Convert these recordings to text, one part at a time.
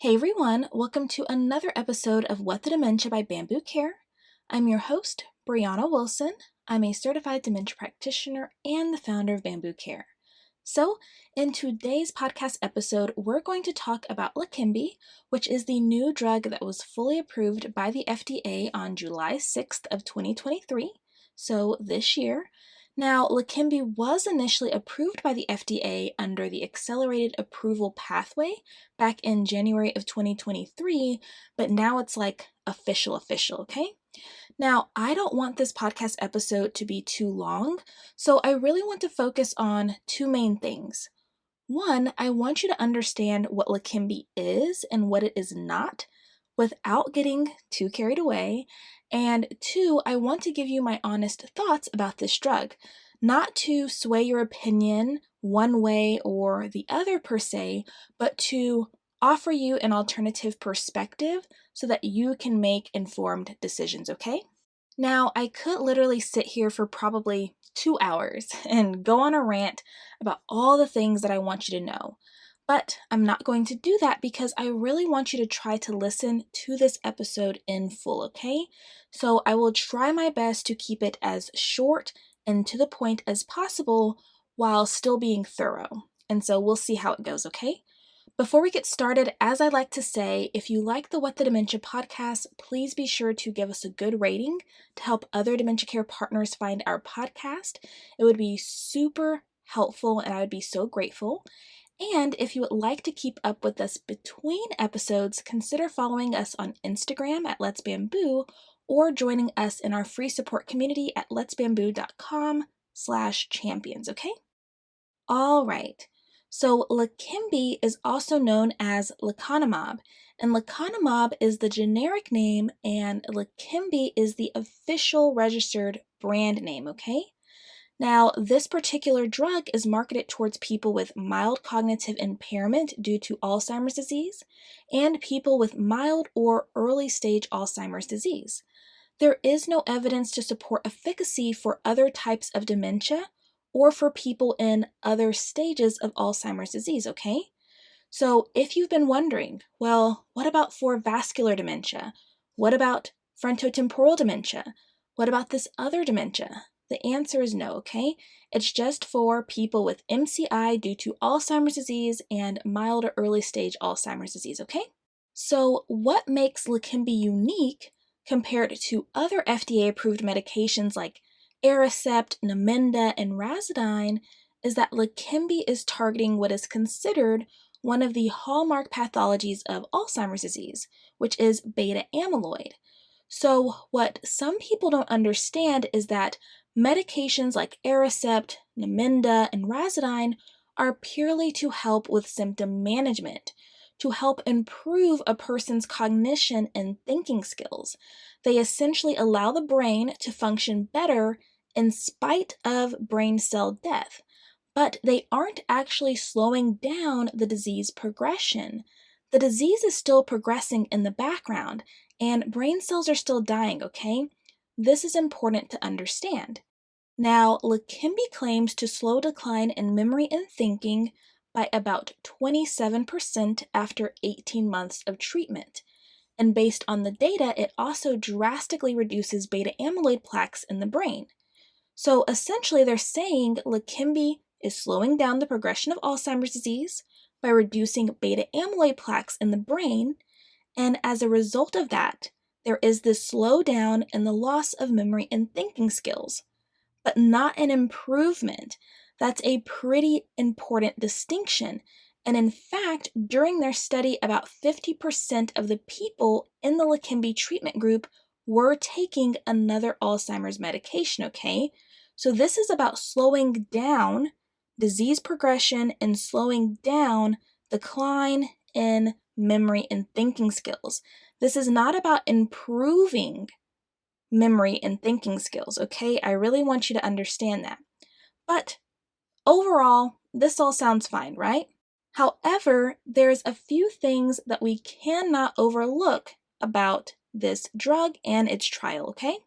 Hey everyone, welcome to another episode of What the Dementia by Bambu Care. I'm your host, Brianna Wilson. I'm a certified dementia practitioner and the founder of Bambu Care. So, in today's podcast episode, we're going to talk about Leqembi, which is the new drug that was fully approved by the FDA on July 6th of 2023, so this year. Now, Leqembi was initially approved by the FDA under the accelerated approval pathway back in January of 2023, but now it's like official, okay? Now, I don't want this podcast episode to be too long, so I really want to focus on two main things. One, I want you to understand what Leqembi is and what it is not without getting too carried away. And two, I want to give you my honest thoughts about this drug, not to sway your opinion one way or the other per se, but to offer you an alternative perspective so that you can make informed decisions, okay? Now, I could literally sit here for probably 2 hours and go on a rant about all the things that I want you to know. But I'm not going to do that because I really want you to try to listen to this episode in full, okay? So I will try my best to keep it as short and to the point as possible while still being thorough. And so we'll see how it goes, okay? Before we get started, as I like to say, if you like the What the Dementia podcast, please be sure to give us a good rating to help other dementia care partners find our podcast. It would be super helpful and I would be so grateful. And if you would like to keep up with us between episodes, consider following us on Instagram at Let's Bambu or joining us in our free support community at letsbambu.com/champions, okay? All right. So Leqembi is also known as Lecanemab, and Lecanemab is the generic name and Leqembi is the official registered brand name, okay? Now, this particular drug is marketed towards people with mild cognitive impairment due to Alzheimer's disease and people with mild or early stage Alzheimer's disease. There is no evidence to support efficacy for other types of dementia or for people in other stages of Alzheimer's disease, okay? So if you've been wondering, well, what about for vascular dementia? What about frontotemporal dementia? What about this other dementia? The answer is no, okay? It's just for people with MCI due to Alzheimer's disease and mild or early stage Alzheimer's disease, okay? So what makes Leqembi unique compared to other FDA-approved medications like Aricept, Namenda, and Razidine is that Leqembi is targeting what is considered one of the hallmark pathologies of Alzheimer's disease, which is beta-amyloid. So what some people don't understand is that medications like Aricept, Namenda, and Razidine are purely to help with symptom management, to help improve a person's cognition and thinking skills. They essentially allow the brain to function better in spite of brain cell death, but they aren't actually slowing down the disease progression. The disease is still progressing in the background, and brain cells are still dying, okay? This is important to understand. Now, Leqembi claims to slow decline in memory and thinking by about 27% after 18 months of treatment. And based on the data, it also drastically reduces beta-amyloid plaques in the brain. So essentially, they're saying Leqembi is slowing down the progression of Alzheimer's disease by reducing beta-amyloid plaques in the brain, and as a result of that, there is this slowdown in the loss of memory and thinking skills, but not an improvement. That's a pretty important distinction. And in fact, during their study, about 50% of the people in the Leqembi treatment group were taking another Alzheimer's medication, okay? So this is about slowing down disease progression and slowing down decline in memory and thinking skills. This is not about improving memory and thinking skills, okay? I really want you to understand that. But overall, this all sounds fine, right? However, there's a few things that we cannot overlook about this drug and its trial, okay?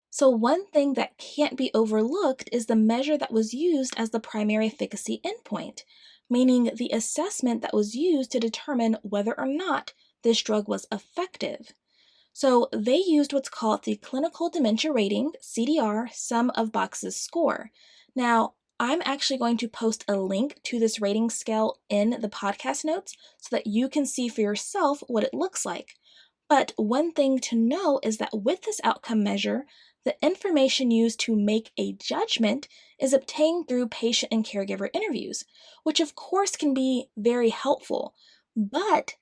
So one thing that can't be overlooked is the measure that was used as the primary efficacy endpoint, meaning the assessment that was used to determine whether or not this drug was effective. So they used what's called the Clinical Dementia Rating, CDR, Sum of Boxes score. Now, I'm actually going to post a link to this rating scale in the podcast notes so that you can see for yourself what it looks like. But one thing to know is that with this outcome measure, the information used to make a judgment is obtained through patient and caregiver interviews, which of course can be very helpful, but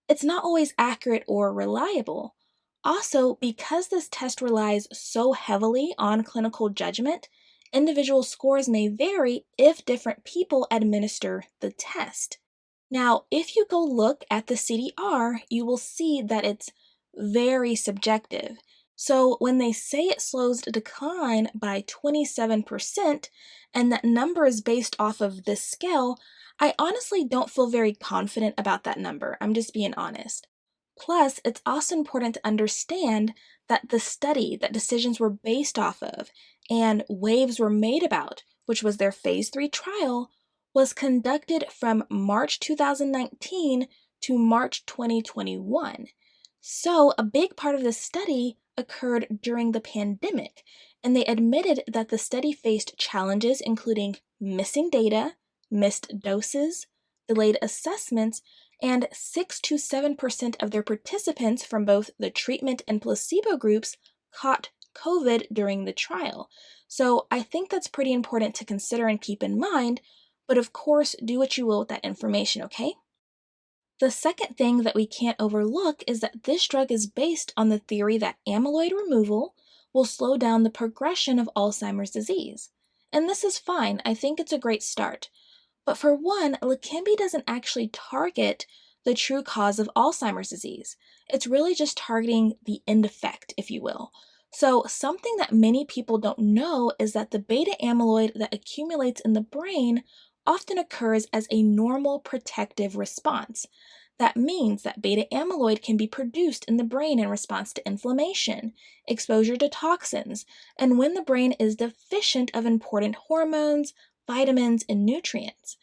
it's not always accurate or reliable. Also, because this test relies so heavily on clinical judgment, individual scores may vary if different people administer the test. Now, if you go look at the CDR, you will see that it's very subjective. So when they say it slows decline by 27% and that number is based off of this scale, I honestly don't feel very confident about that number. I'm just being honest. Plus, it's also important to understand that the study that decisions were based off of and waves were made about, which was their phase 3 trial, was conducted from March 2019 to March 2021. So, a big part of the study occurred during the pandemic, and they admitted that the study faced challenges including missing data, missed doses, delayed assessments, and 6 to 7% of their participants from both the treatment and placebo groups caught COVID during the trial. So I think that's pretty important to consider and keep in mind, but of course, do what you will with that information, okay? The second thing that we can't overlook is that this drug is based on the theory that amyloid removal will slow down the progression of Alzheimer's disease. And this is fine, I think it's a great start. But for one, Leqembi doesn't actually target the true cause of Alzheimer's disease. It's really just targeting the end effect, if you will. So, something that many people don't know is that the beta amyloid that accumulates in the brain often occurs as a normal protective response. That means that beta amyloid can be produced in the brain in response to inflammation, exposure to toxins, and when the brain is deficient of important hormones, vitamins, and nutrients.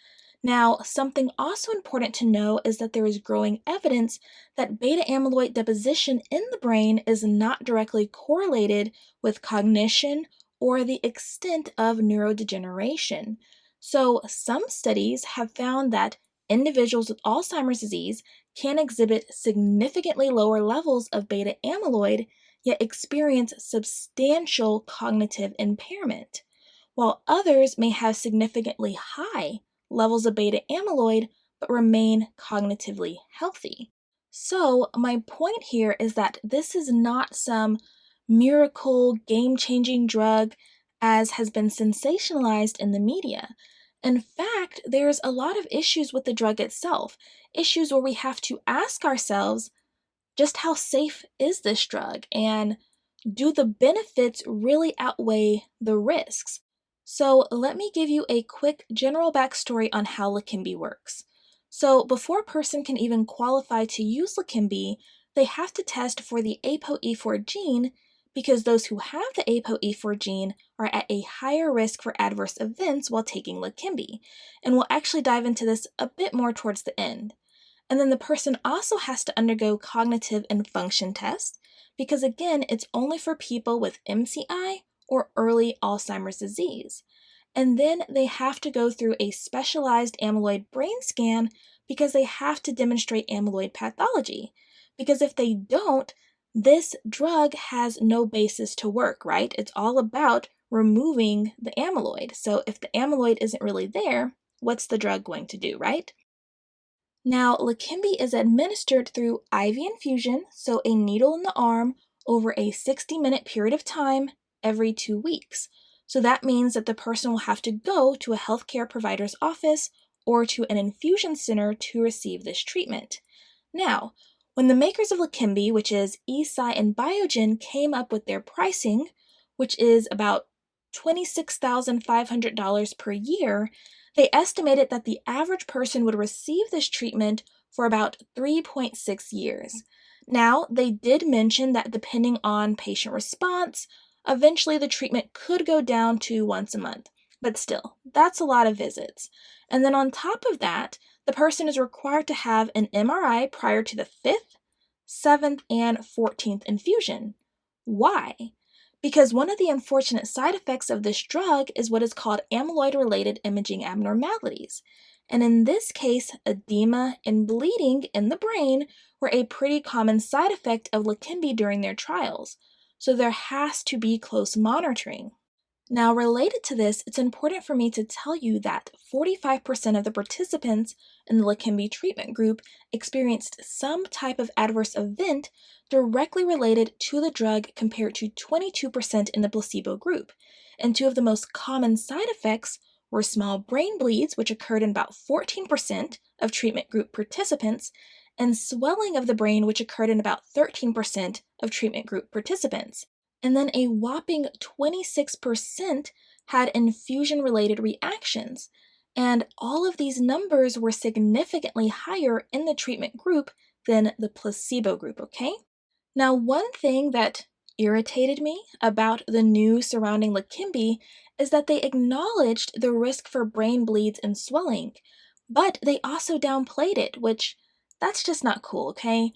Now, something also important to know is that there is growing evidence that beta amyloid deposition in the brain is not directly correlated with cognition or the extent of neurodegeneration. So, some studies have found that individuals with Alzheimer's disease can exhibit significantly lower levels of beta amyloid, yet experience substantial cognitive impairment, while others may have significantly high levels of beta amyloid but remain cognitively healthy. So, my point here is that this is not some miracle, game changing drug as has been sensationalized in the media. In fact, there's a lot of issues with the drug itself, issues where we have to ask ourselves just how safe is this drug and do the benefits really outweigh the risks? So, let me give you a quick general backstory on how Leqembi works. So, before a person can even qualify to use Leqembi, they have to test for the ApoE4 gene because those who have the ApoE4 gene are at a higher risk for adverse events while taking Leqembi. And we'll actually dive into this a bit more towards the end. And then the person also has to undergo cognitive and function tests because, again, it's only for people with MCI or early Alzheimer's disease. And then they have to go through a specialized amyloid brain scan because they have to demonstrate amyloid pathology. Because if they don't, this drug has no basis to work, right? It's all about removing the amyloid. So if the amyloid isn't really there, what's the drug going to do, right? Now, Leqembi is administered through IV infusion, so a needle in the arm over a 60-minute period of time every 2 weeks. So that means that the person will have to go to a healthcare provider's office or to an infusion center to receive this treatment. Now, when the makers of Leqembi, which is Eisai and Biogen, came up with their pricing, which is about $26,500 per year, they estimated that the average person would receive this treatment for about 3.6 years. Now, they did mention that depending on patient response, eventually the treatment could go down to once a month. But still, that's a lot of visits. And then on top of that, The person is required to have an MRI prior to the 5th, 7th, and 14th infusion. Why? Because one of the unfortunate side effects of this drug is what is called amyloid-related imaging abnormalities. And in this case, edema and bleeding in the brain were a pretty common side effect of Leqembi during their trials. So there has to be close monitoring. Now, related to this, it's important for me to tell you that 45% of the participants in the Leqembi treatment group experienced some type of adverse event directly related to the drug compared to 22% in the placebo group. And two of the most common side effects were small brain bleeds, which occurred in about 14% of treatment group participants, and swelling of the brain, which occurred in about 13% of treatment group participants. And then a whopping 26% had infusion-related reactions. And all of these numbers were significantly higher in the treatment group than the placebo group, okay? Now, one thing that irritated me about the news surrounding Leqembi is that they acknowledged the risk for brain bleeds and swelling, but they also downplayed it, which that's just not cool, okay?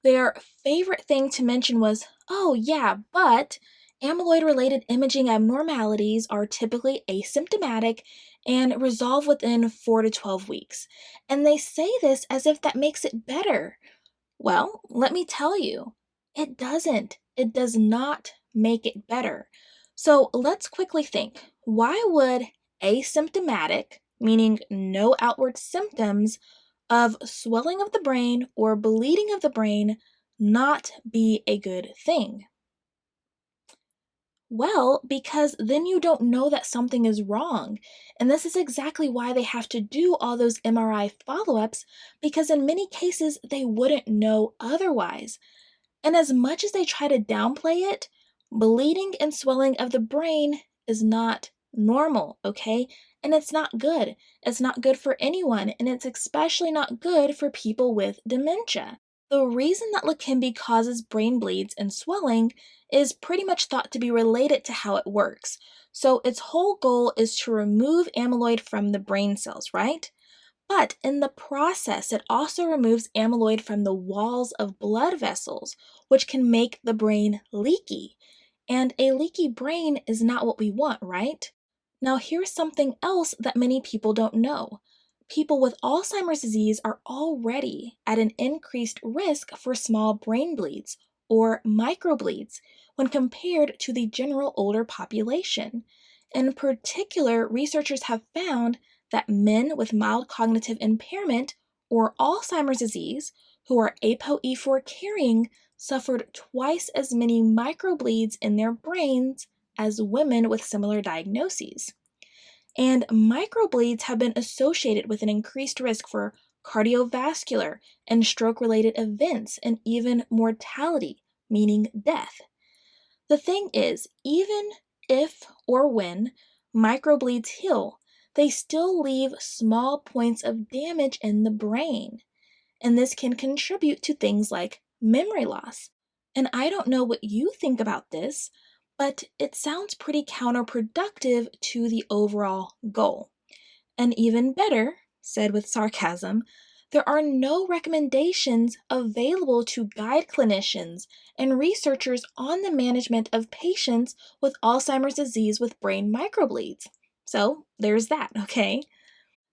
Their favorite thing to mention was, oh yeah, but amyloid-related imaging abnormalities are typically asymptomatic and resolve within 4 to 12 weeks. And they say this as if that makes it better. Well, let me tell you, it doesn't. It does not make it better. So let's quickly think. Why would asymptomatic, meaning no outward symptoms, of swelling of the brain or bleeding of the brain not be a good thing? Well, because then you don't know that something is wrong. And this is exactly why they have to do all those MRI follow ups, because in many cases they wouldn't know otherwise. And as much as they try to downplay it, bleeding and swelling of the brain is not normal, okay? And it's not good. It's not good for anyone, and it's especially not good for people with dementia. The reason that Leqembi causes brain bleeds and swelling is pretty much thought to be related to how it works. So its whole goal is to remove amyloid from the brain cells, right? But in the process, it also removes amyloid from the walls of blood vessels, which can make the brain leaky. And a leaky brain is not what we want, right? Now, here's something else that many people don't know. People with Alzheimer's disease are already at an increased risk for small brain bleeds or microbleeds when compared to the general older population. In particular, researchers have found that men with mild cognitive impairment or Alzheimer's disease who are ApoE4 carrying suffered twice as many microbleeds in their brains as women with similar diagnoses. And microbleeds have been associated with an increased risk for cardiovascular and stroke related events and even mortality, meaning death. The thing is, even if or when microbleeds heal, they still leave small points of damage in the brain, and this can contribute to things like memory loss. And I don't know what you think about this, but it sounds pretty counterproductive to the overall goal. And even better, said with sarcasm, there are no recommendations available to guide clinicians and researchers on the management of patients with Alzheimer's disease with brain microbleeds. So there's that, okay?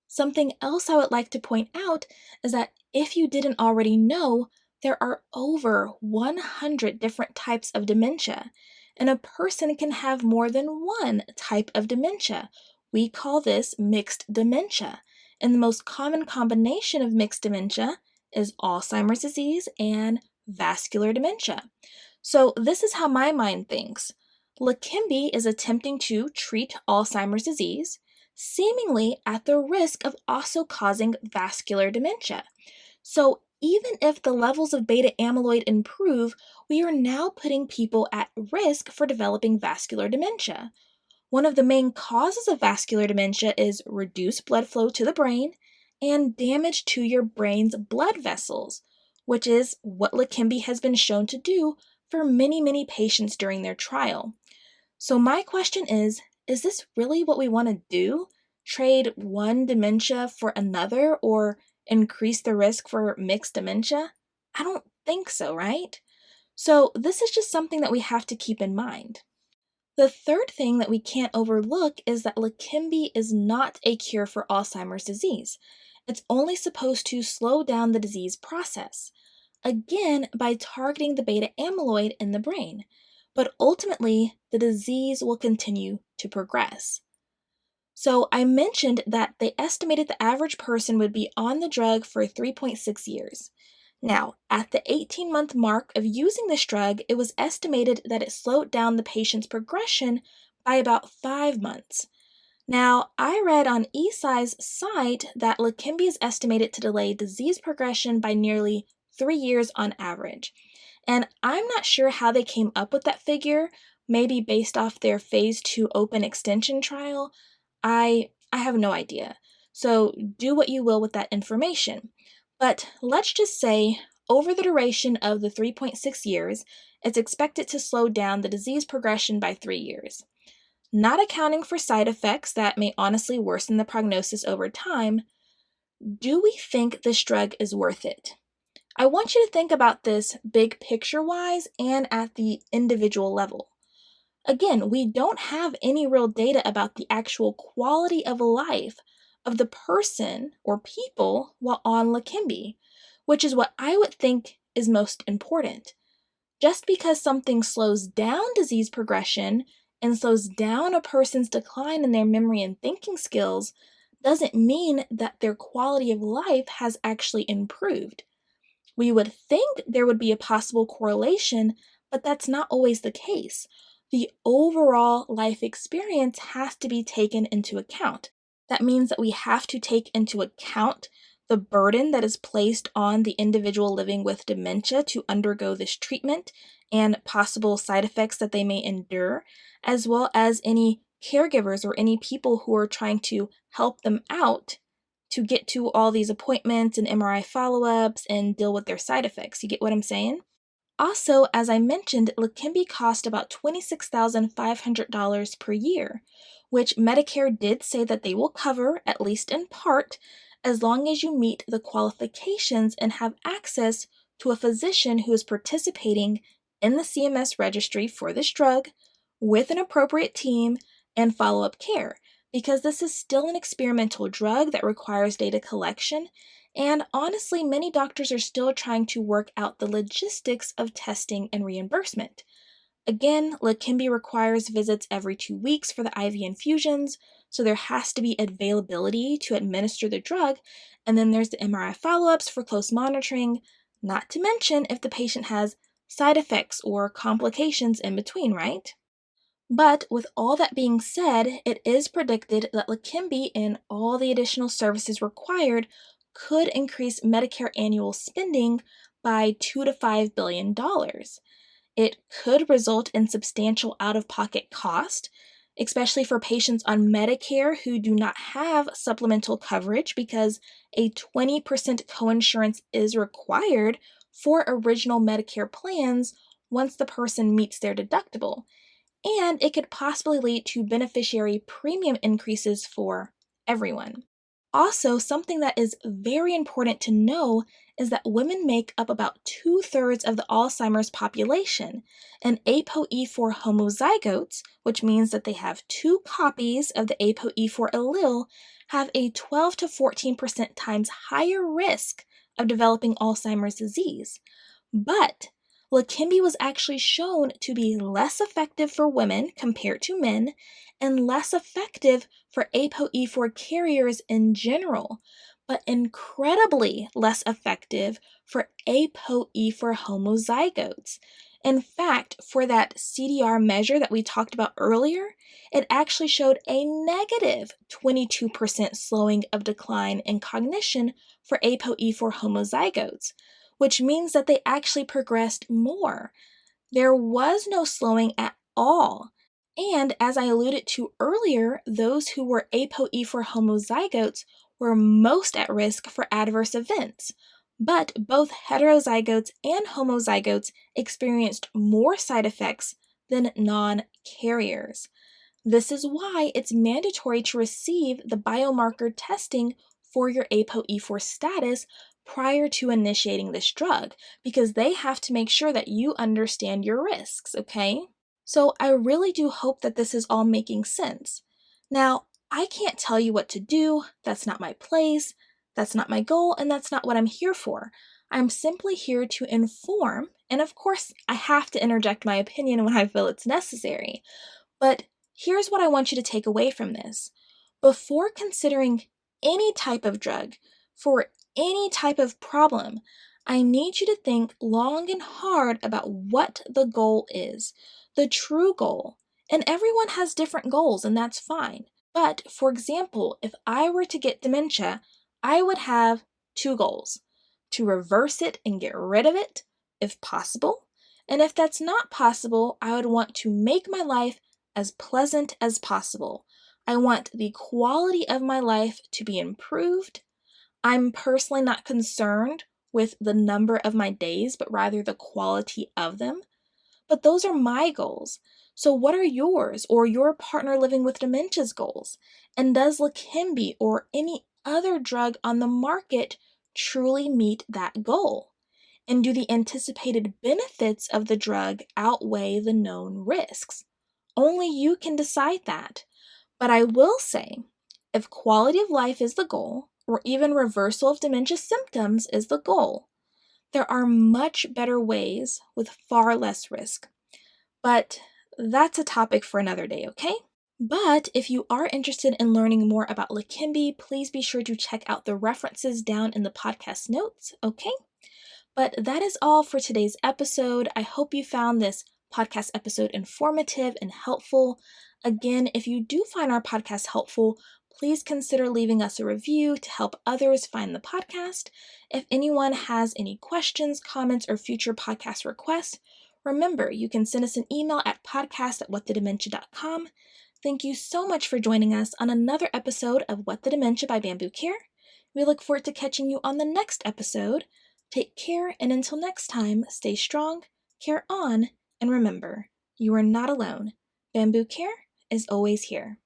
Something else I would like to point out is that if you didn't already know, there are over 100 different types of dementia, and a person can have more than one type of dementia. We call this mixed dementia, and the most common combination of mixed dementia is Alzheimer's disease and vascular dementia. So this is how my mind thinks. Leqembi is attempting to treat Alzheimer's disease, seemingly at the risk of also causing vascular dementia. So, even if the levels of beta amyloid improve, we are now putting people at risk for developing vascular dementia. One of the main causes of vascular dementia is reduced blood flow to the brain and damage to your brain's blood vessels, which is what Leqembi has been shown to do for many, many patients during their trial. So my question is this really what we want to do? Trade one dementia for another, or increase the risk for mixed dementia? I don't think so, right? So, this is just something that we have to keep in mind. The third thing that we can't overlook is that Leqembi is not a cure for Alzheimer's disease. It's only supposed to slow down the disease process, again, by targeting the beta amyloid in the brain. But ultimately, the disease will continue to progress. So, I mentioned that they estimated the average person would be on the drug for 3.6 years. Now, at the 18-month mark of using this drug, it was estimated that it slowed down the patient's progression by about 5 months. Now, I read on Eisai's site that Leqembi is estimated to delay disease progression by nearly 3 years on average. And I'm not sure how they came up with that figure, maybe based off their phase 2 open extension trial. I have no idea. So do what you will with that information. But let's just say over the duration of the 3.6 years, it's expected to slow down the disease progression by 3 years. Not accounting for side effects that may honestly worsen the prognosis over time, do we think this drug is worth it? I want you to think about this big picture wise and at the individual level. Again, we don't have any real data about the actual quality of life of the person or people while on Leqembi, which is what I would think is most important. Just because something slows down disease progression and slows down a person's decline in their memory and thinking skills doesn't mean that their quality of life has actually improved. We would think there would be a possible correlation, but that's not always the case. The overall life experience has to be taken into account. That means that we have to take into account the burden that is placed on the individual living with dementia to undergo this treatment and possible side effects that they may endure, as well as any caregivers or any people who are trying to help them out to get to all these appointments and MRI follow ups and deal with their side effects. You get what I'm saying? Also, as I mentioned, Leqembi cost about $26,500 per year, which Medicare did say that they will cover, at least in part, as long as you meet the qualifications and have access to a physician who is participating in the CMS registry for this drug with an appropriate team and follow up care, because this is still an experimental drug that requires data collection. And honestly, many doctors are still trying to work out the logistics of testing and reimbursement. Again, Leqembi requires visits every 2 weeks for the IV infusions, so there has to be availability to administer the drug, and then there's the MRI follow-ups for close monitoring, not to mention if the patient has side effects or complications in between, right? But with all that being said, it is predicted that Leqembi and all the additional services required could increase Medicare annual spending by $2 to $5 billion. It could result in substantial out-of-pocket cost, especially for patients on Medicare who do not have supplemental coverage because a 20% coinsurance is required for original Medicare plans once the person meets their deductible. And it could possibly lead to beneficiary premium increases for everyone. Also, something that is very important to know is that women make up about 2/3 of the Alzheimer's population, and ApoE4 homozygotes, which means that they have 2 copies of the ApoE4 allele, have a 12 to 14% times higher risk of developing Alzheimer's disease. But Leqembi was actually shown to be less effective for women compared to men and less effective for ApoE4 carriers in general, but incredibly less effective for ApoE4 homozygotes. In fact, for that CDR measure that we talked about earlier, it actually showed a negative 22% slowing of decline in cognition for ApoE4 homozygotes, which means that they actually progressed more. There was no slowing at all. And as I alluded to earlier, those who were ApoE4 homozygotes were most at risk for adverse events. But both heterozygotes and homozygotes experienced more side effects than non-carriers. This is why it's mandatory to receive the biomarker testing for your ApoE4 status prior to initiating this drug because they have to make sure that you understand your risks, okay? So I really do hope that this is all making sense. Now, I can't tell you what to do. That's not my place. That's not my goal, and that's not what I'm here for. I'm simply here to inform, and of course, I have to interject my opinion when I feel it's necessary. But here's what I want you to take away from this. Before considering any type of drug for any type of problem, I need you to think long and hard about what the goal is, the true goal. And everyone has different goals, and that's fine. But for example, if I were to get dementia, I would have two goals: to reverse it and get rid of it, if possible. And if that's not possible, I would want to make my life as pleasant as possible. I want the quality of my life to be improved. I'm personally not concerned with the number of my days, but rather the quality of them. But those are my goals. So what are yours or your partner living with dementia's goals? And does Leqembi or any other drug on the market truly meet that goal? And do the anticipated benefits of the drug outweigh the known risks? Only you can decide that. But I will say, if quality of life is the goal, or even reversal of dementia symptoms is the goal, there are much better ways with far less risk. But that's a topic for another day, okay? But if you are interested in learning more about Leqembi, please be sure to check out the references down in the podcast notes, okay? But that is all for today's episode. I hope you found this podcast episode informative and helpful. Again, if you do find our podcast helpful, please consider leaving us a review to help others find the podcast. If anyone has any questions, comments, or future podcast requests, remember you can send us an email at podcast@whatthedementia.com. Thank you so much for joining us on another episode of What the Dementia by Bambu Care. We look forward to catching you on the next episode. Take care, and until next time, stay strong, care on, and remember, you are not alone. Bambu Care is always here.